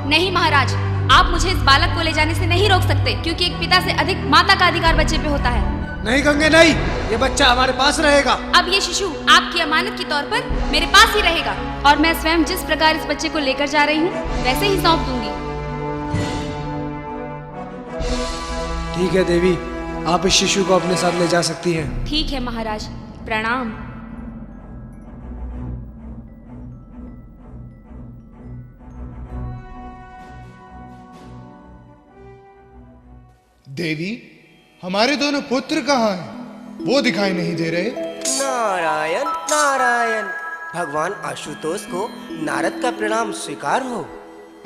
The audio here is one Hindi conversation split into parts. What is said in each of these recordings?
नहीं महाराज, आप मुझे इस बालक को ले जाने से नहीं रोक सकते, क्योंकि एक पिता से अधिक माता का अधिकार बच्चे पे होता है। नहीं गंगे नहीं, ये बच्चा हमारे पास रहेगा। अब ये शिशु आपकी अमानत के तौर पर मेरे पास ही रहेगा, और मैं स्वयं जिस प्रकार इस बच्चे को लेकर जा रही हूँ वैसे ही सौंप दूंगी। ठीक है देवी, आप इस शिशु को अपने साथ ले जा सकती हैं। ठीक है महाराज, प्रणाम। देवी, हमारे दोनों पुत्र कहाँ हैं? वो दिखाई नहीं दे रहे। नारायण नारायण, भगवान आशुतोष को नारद का प्रणाम स्वीकार हो।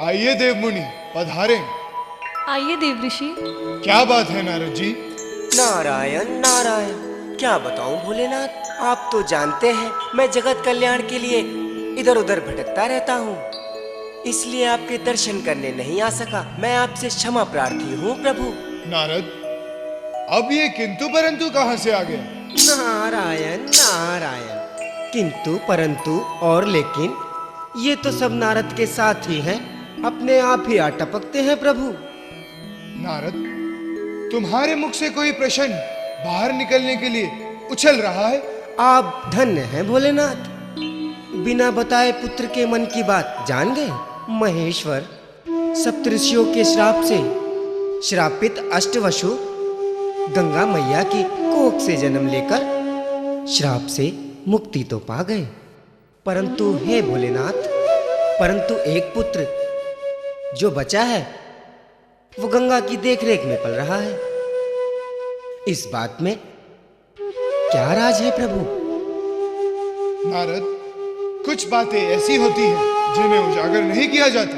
आइए देव मुनि, पधारें। आइए देव ऋषि। क्या बात है नारद जी? नारायण नारायण, क्या बताऊं भोलेनाथ, आप तो जानते हैं मैं जगत कल्याण के लिए इधर उधर भटकता रहता हूँ, इसलिए आपके दर्शन करने नहीं आ सका। मैं आपसे क्षमा प्रार्थी हूँ प्रभु। नारद, अब ये किंतु परंतु कहाँ से आ गया? नारायण नारायण, किंतु परंतु और लेकिन ये तो सब नारद के साथ ही हैं, अपने आप ही आ टपकते हैं प्रभु। नारद, तुम्हारे मुख से कोई प्रश्न बाहर निकलने के लिए उछल रहा है। आप धन्य हैं भोलेनाथ, बिना बताए पुत्र के मन की बात जान गए। महेश्वर सप्तऋषियों के श्राप से श्रापित अष्टवसु गंगा मैया की कोख से जन्म लेकर श्राप से मुक्ति तो पा गए, परंतु हे भोलेनाथ, परंतु एक पुत्र जो बचा है वो गंगा की देखरेख में पल रहा है। इस बात में क्या राज है प्रभु? नारद, कुछ बातें ऐसी होती हैं जिन्हें उजागर नहीं किया जाता,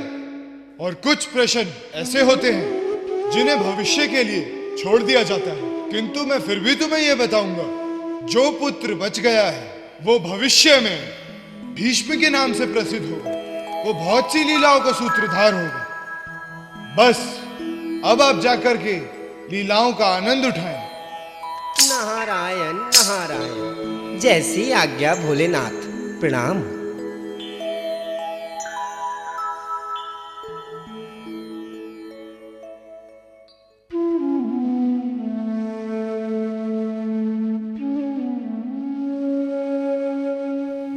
और कुछ प्रश्न ऐसे होते हैं जिन्हें भविष्य के लिए छोड़ दिया जाता है। किंतु मैं फिर भी तुम्हें यह बताऊंगा, जो पुत्र बच गया है वो भविष्य में भीष्म के नाम से प्रसिद्ध होगा। वो बहुत सी लीलाओं का सूत्रधार होगा। बस अब आप जाकर के लीलाओं का आनंद उठाएं। नारायण नारायण, जैसी आज्ञा भोलेनाथ, प्रणाम।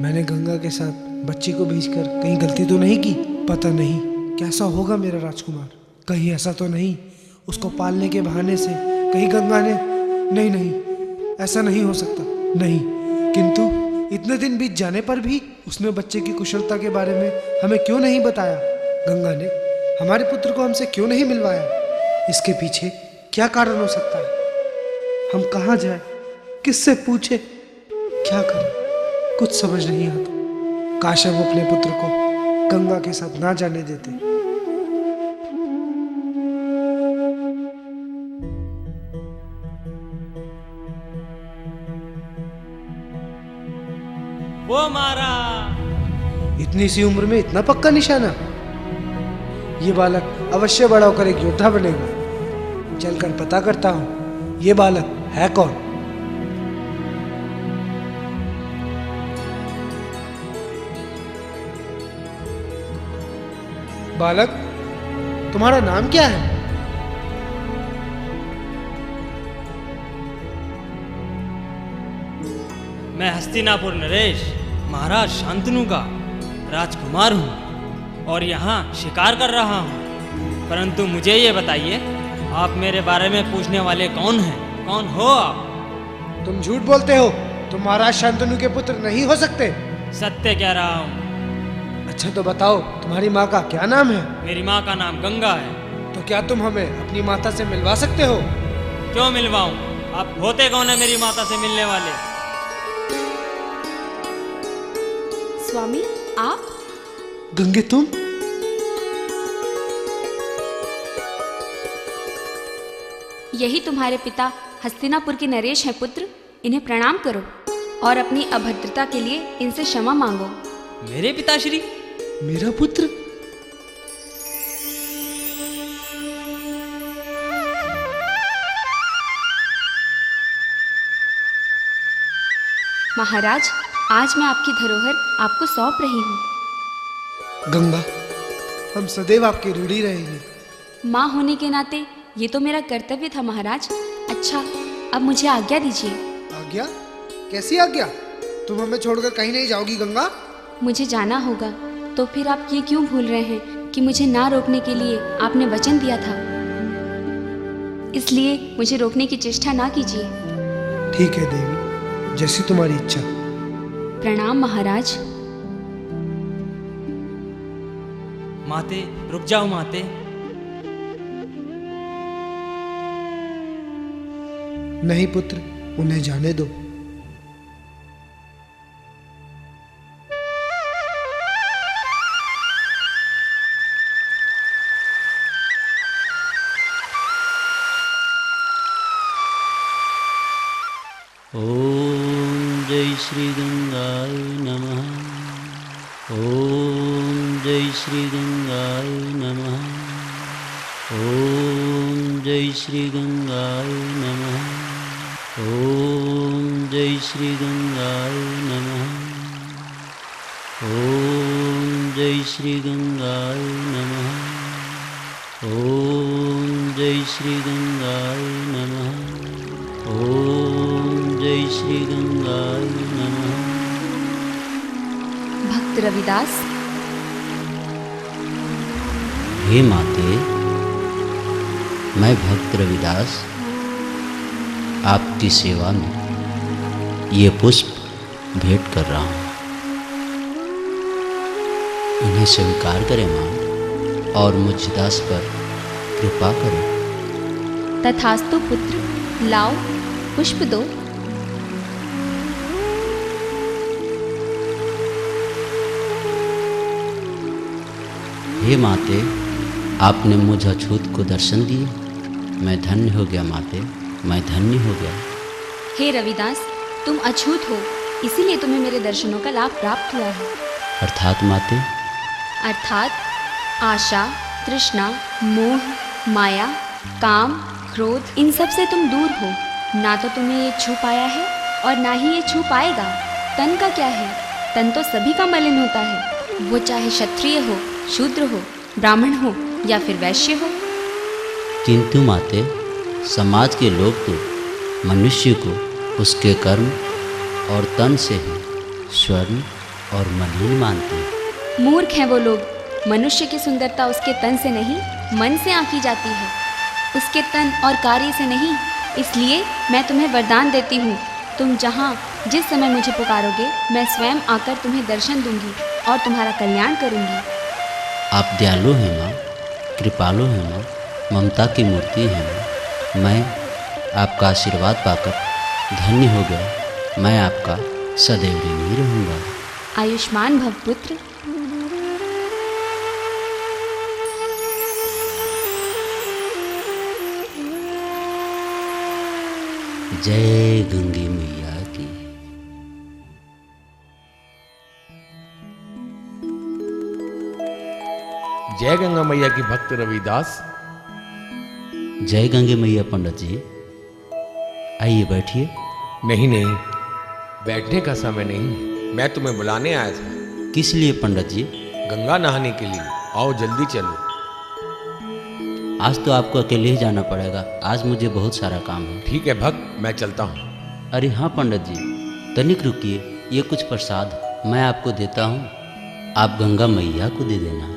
मैंने गंगा के साथ बच्चे को भेजकर कहीं गलती तो नहीं की? पता नहीं कैसा होगा मेरा राजकुमार। कहीं ऐसा तो नहीं उसको पालने के बहाने से कहीं गंगा ने... नहीं नहीं, ऐसा नहीं हो सकता, नहीं। किंतु इतने दिन बीत जाने पर भी उसने बच्चे की कुशलता के बारे में हमें क्यों नहीं बताया? गंगा ने हमारे पुत्र को हमसे क्यों नहीं मिलवाया? इसके पीछे क्या कारण हो सकता है? हम कहाँ जाए, किससे पूछे, क्या करें? कुछ समझ नहीं आता। काश हम अपने पुत्र को गंगा के साथ ना जाने देते। वो मारा। इतनी सी उम्र में इतना पक्का निशाना? ये बालक अवश्य बड़ा होकर एक योद्धा बनेगा। चलकर पता करता हूं ये बालक है कौन। बालक, तुम्हारा नाम क्या है? मैं हस्तिनापुर नरेश, महाराज शांतनु का राजकुमार हूँ और यहाँ शिकार कर रहा हूँ। परंतु मुझे ये बताइए, आप मेरे बारे में पूछने वाले कौन हैं? कौन हो आप? तुम झूठ बोलते हो, तुम महाराज शांतनु के पुत्र नहीं हो सकते। सत्य कह रहा हूँ। अच्छा तो बताओ, तुम्हारी माँ का क्या नाम है? मेरी माँ का नाम गंगा है। तो क्या तुम हमें अपनी माता से मिलवा सकते हो? क्यों मिलवाऊं? आप होते कौन है मेरी माता से मिलने वाले? स्वामी, आप? गंगे, तुम? यही तुम्हारे पिता हस्तिनापुर के नरेश हैं पुत्र। इन्हें प्रणाम करो और अपनी अभद्रता के लिए इनसे क्षमा मांगो। मेरे पिताश्री? मेरा पुत्र? महाराज, आज मैं आपकी धरोहर आपको सौंप रही हूँ। गंगा, हम सदैव आपके ऋणी रहेंगे। माँ होने के नाते ये तो मेरा कर्तव्य था महाराज। अच्छा, अब मुझे आज्ञा दीजिए। आज्ञा? कैसी आज्ञा? तुम हमें छोड़कर कहीं नहीं जाओगी गंगा? मुझे जाना होगा, तो फिर आप ये क्यों भूल रहे हैं कि मुझे ना रोकने के लिए आपने वचन दिया था? इसलिए मुझे रोकने की चेष्टा ना कीजिए। ठीक है देवी, जैसी तुम्हारी इच्छा। प्रणाम महाराज। माते, रुक जाओ माते। नहीं पुत्र, उन्हें जाने दो। ओम जय श्री गंगाय नमः। ओम जय श्री गंगाय नमः। ओम जय श्री गंगाय नमः। ओम जय श्री गंगाय नमः। ओम जय श्री गंगाय नमः। ओम जय श्री गंगाय नमः। ओम जय श्री गंगाय नमः। भक्त रविदास। हे माते, मैं भक्त रविदास आपकी सेवा में ये पुष्प भेंट कर रहा हूँ। इन्हें स्वीकार करें माँ, और मुझ दास पर कृपा करें। तथास्तु पुत्र, लाओ पुष्प दो। हे माते, आपने मुझ अछूत को दर्शन दिए। मैं धन्य हो गया माते, मैं धन्य हो गया। हे रविदास, तुम अछूत हो, इसीलिए तुम्हें मेरे दर्शनों का लाभ प्राप्त हुआ है। अर्थात माते? अर्थात आशा, तृष्णा, मोह, माया, काम, क्रोध, इन सब से तुम दूर हो। ना तो तुम्हें ये छू पाया है और ना ही ये छू पाएगा। तन का क्या है? तन तो सभी का मलिन होता है, वो चाहे क्षत्रिय हो, शूद्र हो, ब्राह्मण हो या फिर वैश्य हो। किंतु माते, समाज के लोग तो मनुष्य को उसके कर्म और तन से ही स्वर्ण और मलिन मानते हैं। मूर्ख हैं वो लोग। मनुष्य की सुंदरता उसके तन से नहीं, मन से आंकी जाती है, उसके तन और कार्य से नहीं। इसलिए मैं तुम्हें वरदान देती हूँ, तुम जहाँ जिस समय मुझे पुकारोगे, मैं स्वयं आकर तुम्हें दर्शन दूंगी और तुम्हारा कल्याण करूंगी। आप दयालु हैं माँ, कृपालु हैं माँ, ममता की मूर्ति हैं माँ। मैं आपका आशीर्वाद पाकर धन्य हो गया। मैं आपका सदैव ऋणी रहूँगा। आयुष्मान भव पुत्र। जय गंगे मैया की। जय गंगा मैया की भक्त रविदास। जय गंगे मैया पंडित जी। आइए बैठिए। नहीं नहीं, बैठने का समय नहीं, मैं तुम्हें बुलाने आया था। किस लिए पंडित जी? गंगा नहाने के लिए। आओ जल्दी चलो। आज तो आपको अकेले ही जाना पड़ेगा, आज मुझे बहुत सारा काम है। ठीक है भक्त, मैं चलता हूँ। अरे हाँ पंडित जी, तनिक रुकिए, ये कुछ प्रसाद मैं आपको देता हूँ, आप गंगा मैया को दे देना।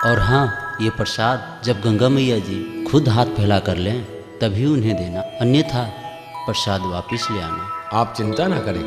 और हाँ, ये प्रसाद जब गंगा मैया जी खुद हाथ फैला कर लें तभी उन्हें देना, अन्यथा प्रसाद वापस ले आना। आप चिंता ना करें,